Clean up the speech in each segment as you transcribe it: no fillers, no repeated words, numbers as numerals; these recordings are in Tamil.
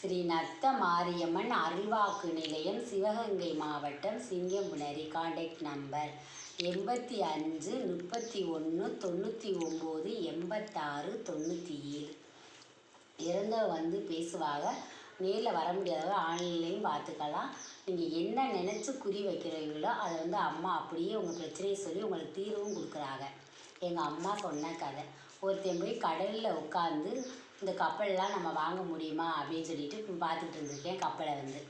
ஸ்ரீ நத்த மாரியம்மன் அருள்வாக்கு நிலையம், சிவகங்கை மாவட்டம், சிங்கம்புணரி. Contact number 85 31 99 86 97. இறந்தவ வந்து பேசுவாங்க. நேரில் வர முடியாதவங்க ஆன்லைன்லேயும் பார்த்துக்கலாம். நீங்கள் என்ன நினச்சி குறி வைக்கிறீங்களோ அதை வந்து அம்மா அப்படியே உங்கள் பிரச்சனையை சொல்லி உங்களுக்கு தீர்வும் கொடுக்குறாங்க. எங்கள் அம்மா சொன்ன கதை. ஒருத்தன் போய் கடலில் உட்காந்து இந்த கப்பல்லாம் நம்ம வாங்க முடியுமா அப்படின்னு சொல்லிட்டு பார்த்துட்டு இருந்திருக்கேன் கப்பலை வந்து.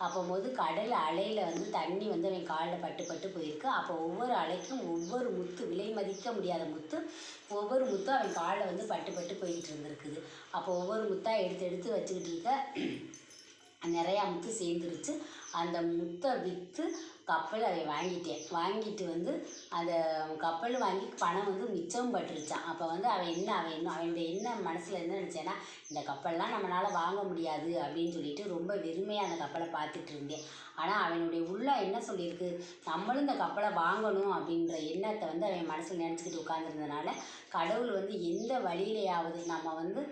அப்போது கடல் அலையில் வந்து தண்ணி வந்து அவன் காலில் பட்டு பட்டு போயிருக்கு. அப்போ ஒவ்வொரு அலைக்கும் ஒவ்வொரு முத்து, விலை மதிக்க முடியாத முத்து, ஒவ்வொரு முத்தும் அவன் காலில் வந்து பட்டு பட்டு போயிட்டு இருந்திருக்குது. அப்போ ஒவ்வொரு முத்தாக எடுத்து எடுத்து வச்சுக்கிட்டு இருக்க நிறையா முத்து சேர்ந்துருச்சு. அந்த முத்தை விற்று கப்பல் அவன் வாங்கிட்டு வந்து அந்த கப்பல் வாங்கி பணம் வந்து மிச்சம் பட்டுருச்சான். அப்போ வந்து அவனுடைய என்ன மனசில் என்ன நினச்சேன்னா, இந்த கப்பல்லாம் நம்மளால் வாங்க முடியாது அப்படின்னு சொல்லிட்டு ரொம்ப வெறுமையாக அந்த கப்பலை பார்த்துட்டு இருந்தேன். ஆனால் அவனுடைய உள்ள என்ன சொல்லியிருக்கு, நம்மளும் இந்த கப்பலை வாங்கணும் அப்படின்ற எண்ணத்தை வந்து அவன் மனசில் நினச்சிக்கிட்டு உட்காந்துருந்தனால, கடவுள் வந்து எந்த வழியிலையாவது நம்ம வந்து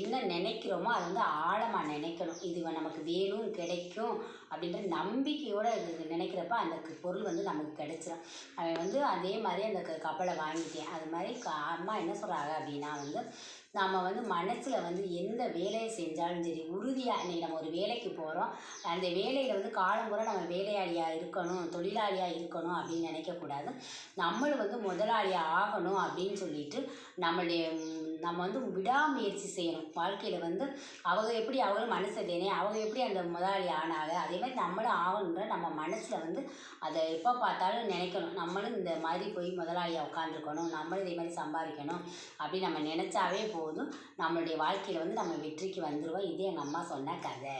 என்ன நினைக்கிறோமோ அதை வந்து ஆழமாக நினைக்கணும். இது நமக்கு வேணும், கிடைக்கும் அப்படின்ற நம்பிக்கையோடு நினைக்கிறப்ப அந்த பொருள் வந்து நமக்கு கிடைச்சிடும். அவன் வந்து அதே மாதிரி அந்த கப்பலை வாங்கிட்டேன். அது மாதிரி அம்மா என்ன சொல்கிறாங்க அப்படின்னா வந்து, நம்ம வந்து மனசில் வந்து எந்த வேலையை செஞ்சாலும் சரி, உறுதியாக இன்றைக்கி நம்ம ஒரு வேலைக்கு போகிறோம், அந்த வேலையில் வந்து காலம்புற நம்ம வேலையாளியாக இருக்கணும், தொழிலாளியாக இருக்கணும் அப்படின்னு நினைக்கக்கூடாது. நம்மளும் வந்து முதலாளியாக ஆகணும் அப்படின்னு சொல்லிட்டு நம்ம வந்து விடாமுயற்சி செய்யணும். வாழ்க்கையில் வந்து அவங்களும் மனசு தேனே, அவங்க எப்படி அந்த முதலாளி ஆனாங்க, அதே மாதிரி நம்மளும் ஆகணுன்ற நம்ம மனசில் வந்து அதை எப்போ பார்த்தாலும் நினைக்கணும். நம்மளும் இந்த மாதிரி போய் முதலாளியாக உட்காந்துருக்கணும், நம்மளும் இதே மாதிரி சம்பாதிக்கணும் அப்படின்னு நம்ம நினச்சாவே போதும். நம்மளுடைய வாழ்க்கையில் வந்து நம்ம வெற்றிக்கு வந்துடுவோம். இது எங்கள் அம்மா சொன்ன கதை.